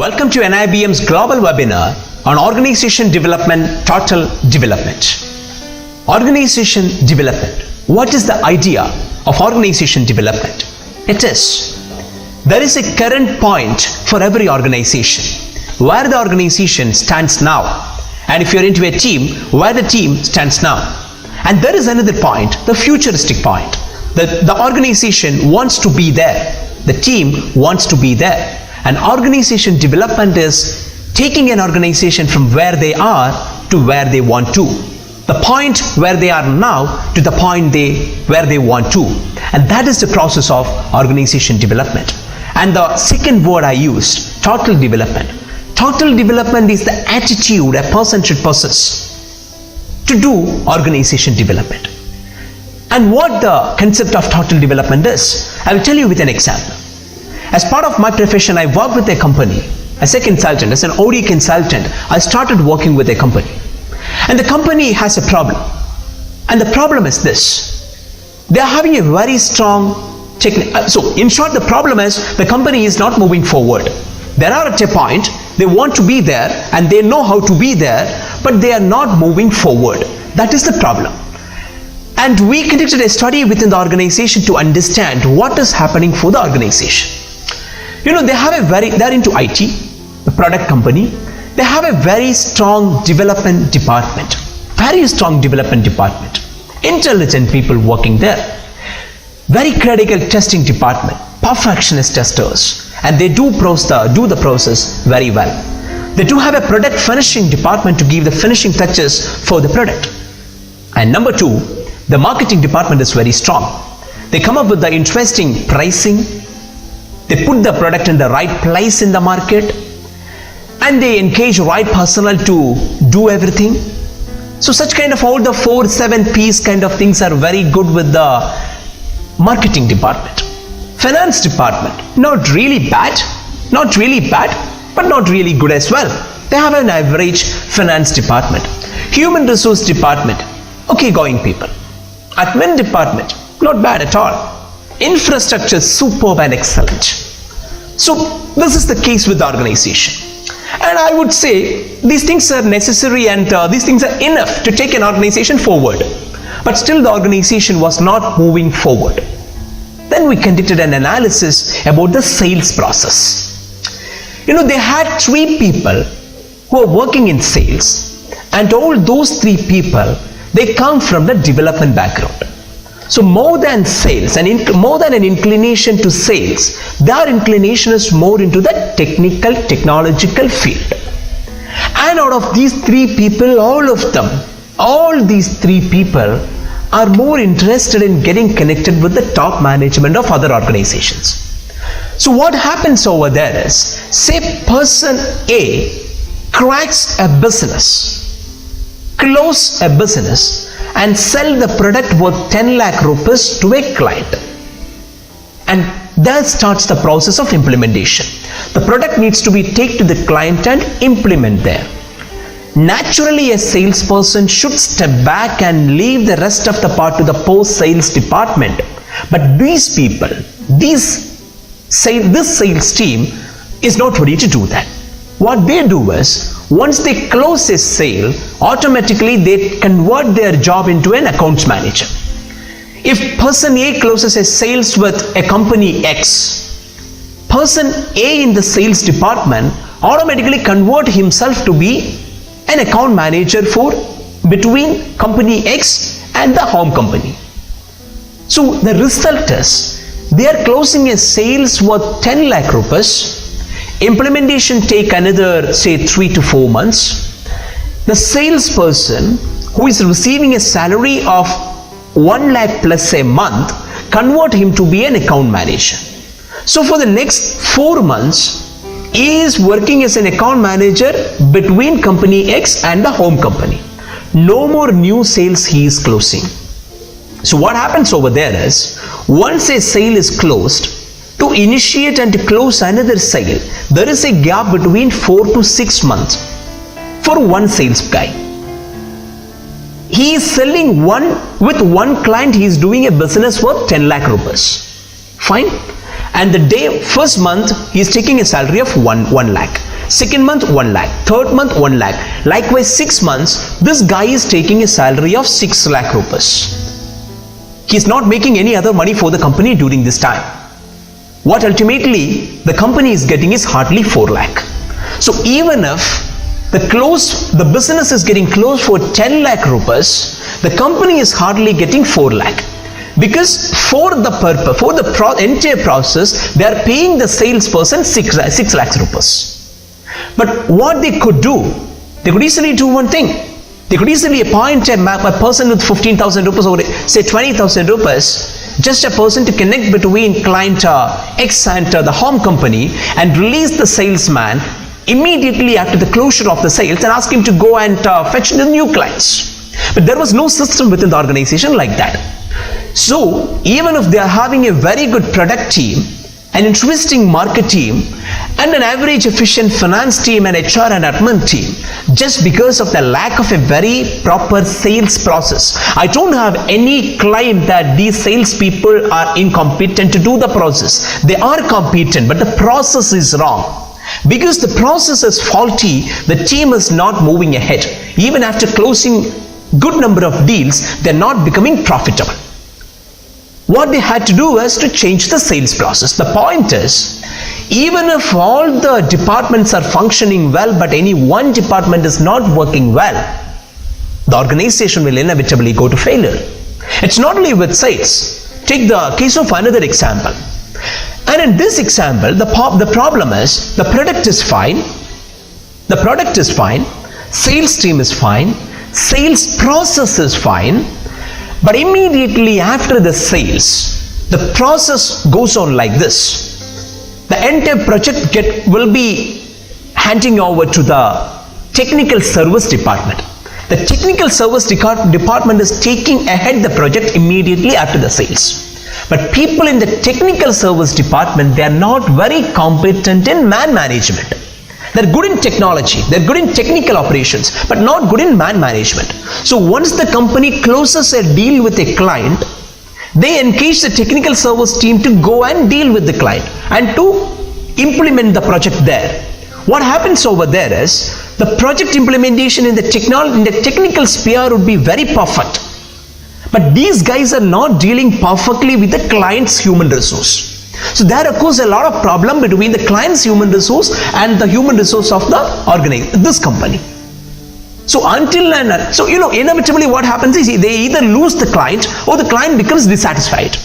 Welcome to NIBM's global webinar on Organization Development, Total Development. Organization development. What is the idea of organization development? It is, there is a current point for every organization, where the organization stands now. And if you're into a team, where the team stands now. And there is another point, the futuristic point. The organization wants to be there. The team wants to be there. And organization development is taking an organization from where they are to where they want to. The point where they are now to the point where they want to. And that is the process of organization development. And the second word I used, total development. Total development is the attitude a person should possess to do organization development. And what the concept of total development is, I will tell you with an example. As part of my profession, I work with a company. As a consultant, as an OD consultant, I started working with a company. And the company has a problem. And the problem is this. They are having a very strong technique. So, in short, the problem is the company is not moving forward. They are at a point, they want to be there and they know how to be there, but they are not moving forward. That is the problem. And we conducted a study within the organization to understand what is happening for the organization. You know, they're into IT, the product company. They have a very strong development department. Very strong development department. Intelligent people working there. Very critical testing department. Perfectionist testers. And they do the process very well. They do have a product finishing department to give the finishing touches for the product. And number two, the marketing department is very strong. They come up with the interesting pricing. They put the product in the right place in the market. And they engage right personnel to do everything. So such kind of all the 4-7 P's kind of things are very good with the marketing department. Finance department, not really bad, but not really good as well. They have an average finance department. Human resource department, okay going people. Admin department, not bad at all. Infrastructure, superb and excellent. So this is the case with the organization. And I would say these things are necessary and these things are enough to take an organization forward. But still the organization was not moving forward. Then we conducted an analysis about the sales process. You know, they had 3 people who are working in sales, and all those 3 people, they come from the development background. So more than sales and more than an inclination to sales, their inclination is more into the technological field. And out of these 3 people, all these 3 people are more interested in getting connected with the top management of other organizations. So what happens over there is, say person A cracks a business, close a business, and sell the product worth 10 lakh rupees to a client. And that starts the process of implementation. The product needs to be taken to the client and implement there. Naturally, a salesperson should step back and leave the rest of the part to the post-sales department. But these people, this sales team is not ready to do that. What they do is, once they close a sale, automatically they convert their job into an accounts manager. If person A closes a sales with a company X, person A in the sales department automatically convert himself to be an account manager between company X and the home company. So the result is, they are closing a sales worth 10 lakh rupees. Implementation take another, say, 3 to 4 months. The salesperson who is receiving a salary of 1 lakh plus a month, convert him to be an account manager. So for the next 4 months, he is working as an account manager between company X and the home company. No more new sales he is closing. So what happens over there is, once a sale is closed, to initiate and to close another sale, there is a gap between 4 to 6 months for one sales guy. He is selling with one client, he is doing a business worth 10 lakh rupees. Fine. And the first month he is taking a salary of 1 lakh. Second month 1 lakh, third month 1 lakh. Likewise 6 months, this guy is taking a salary of 6 lakh rupees. He is not making any other money for the company during this time. What ultimately the company is getting is hardly 4 lakh. So even if the business is getting closed for 10 lakh rupees, the company is hardly getting 4 lakh. Because for the entire process, they are paying the salesperson 6 lakhs rupees. But what they could do, they could easily do one thing. They could easily appoint a person with 15,000 rupees or say 20,000 rupees, just a person to connect between client X and the home company, and release the salesman immediately after the closure of the sales and ask him to go and fetch the new clients. But there was no system within the organization like that. So even if they are having a very good product team, an interesting market team, and an average efficient finance team and HR and admin team, just because of the lack of a very proper sales process, I don't have any claim that these sales people are incompetent to do the process. They are competent, but the process is wrong. Because the process is faulty, the team is not moving ahead. Even after closing good number of deals, they're not becoming profitable. What they had to do was to change the sales process. The point is, even if all the departments are functioning well, but any one department is not working well, the organization will inevitably go to failure. It's not only with sales. Take the case of another example. And in this example, the problem is, the product is fine, sales team is fine, sales process is fine, but immediately after the sales, the process goes on like this. The entire project will be handing over to the technical service department. The technical service department is taking ahead the project immediately after the sales. But people in the technical service department, they are not very competent in man management. They're good in technology, they're good in technical operations, but not good in man management. So once the company closes a deal with a client, they engage the technical service team to go and deal with the client and to implement the project there. What happens over there is, the project implementation in the technical sphere would be very perfect. But these guys are not dealing perfectly with the client's human resource. So there occurs a lot of problem between the client's human resource and the human resource of this company. So inevitably what happens is, they either lose the client or the client becomes dissatisfied.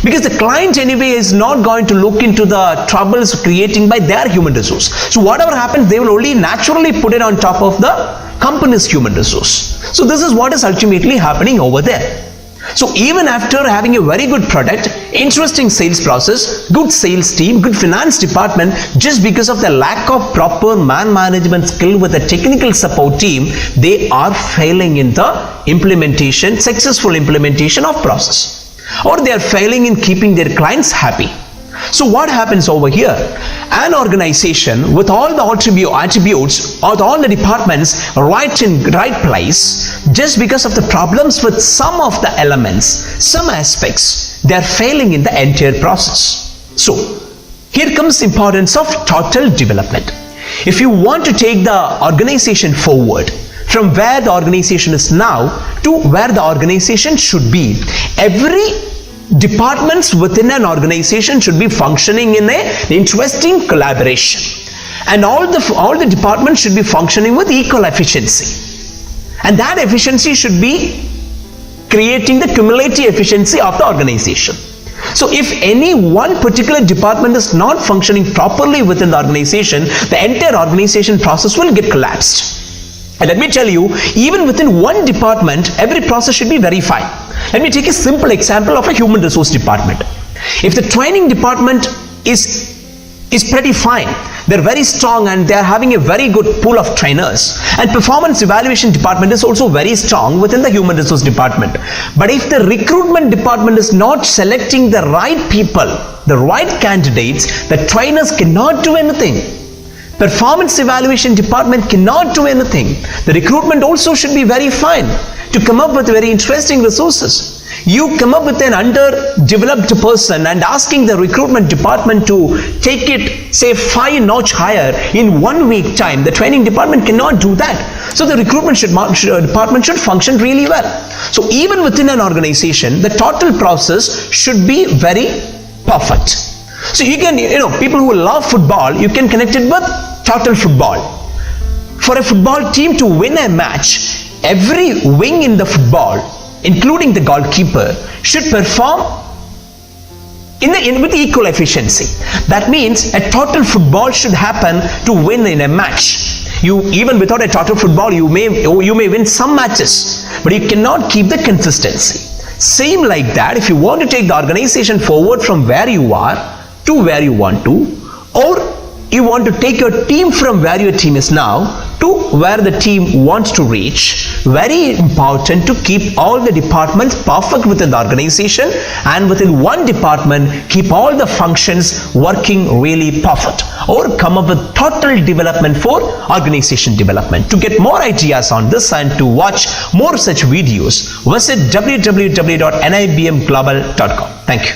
Because the client anyway is not going to look into the troubles creating by their human resource. So whatever happens, they will only naturally put it on top of the company's human resource. So this is what is ultimately happening over there. So even after having a very good product, interesting sales process, good sales team, good finance department, just because of the lack of proper man management skill with the technical support team, they are failing in the successful implementation of process. Or they are failing in keeping their clients happy. So what happens over here? An organization with all the attributes or all the departments right in right place, just because of the problems with some of the elements, some aspects, they are failing in the entire process. So here comes the importance of total development. If you want to take the organization forward from where the organization is now to where the organization should be, every departments within an organization should be functioning in an interesting collaboration, and all the departments should be functioning with equal efficiency, and that efficiency should be creating the cumulative efficiency of the organization. So if any one particular department is not functioning properly within the organization, the entire organization process will get collapsed. And let me tell you, even within one department, every process should be very fine. Let me take a simple example of a human resource department. If the training department is pretty fine, they're very strong and they're having a very good pool of trainers, and performance evaluation department is also very strong within the human resource department. But if the recruitment department is not selecting the right people, the right candidates, the trainers cannot do anything. Performance evaluation department cannot do anything. The recruitment also should be very fine to come up with very interesting resources. you come up with an underdeveloped person and asking the recruitment department to take it, say, 5 notch higher in 1 week time. The training department cannot do that. So the recruitment department should function really well. So even within an organization, the total process should be very perfect. So you can, people who love football, you can connect it with total football. For a football team to win a match, every wing in the football, including the goalkeeper, should perform with equal efficiency. That means a total football should happen to win in a match. Even without a total football, you may win some matches, but you cannot keep the consistency. Same like that, if you want to take the organization forward from where you are to where you want to, or you want to take your team from where your team is now to where the team wants to reach, very important to keep all the departments perfect within the organization, and within one department keep all the functions working really perfect, or come up with total development for organization development. To get more ideas on this and to watch more such videos, visit www.nibmglobal.com. Thank you.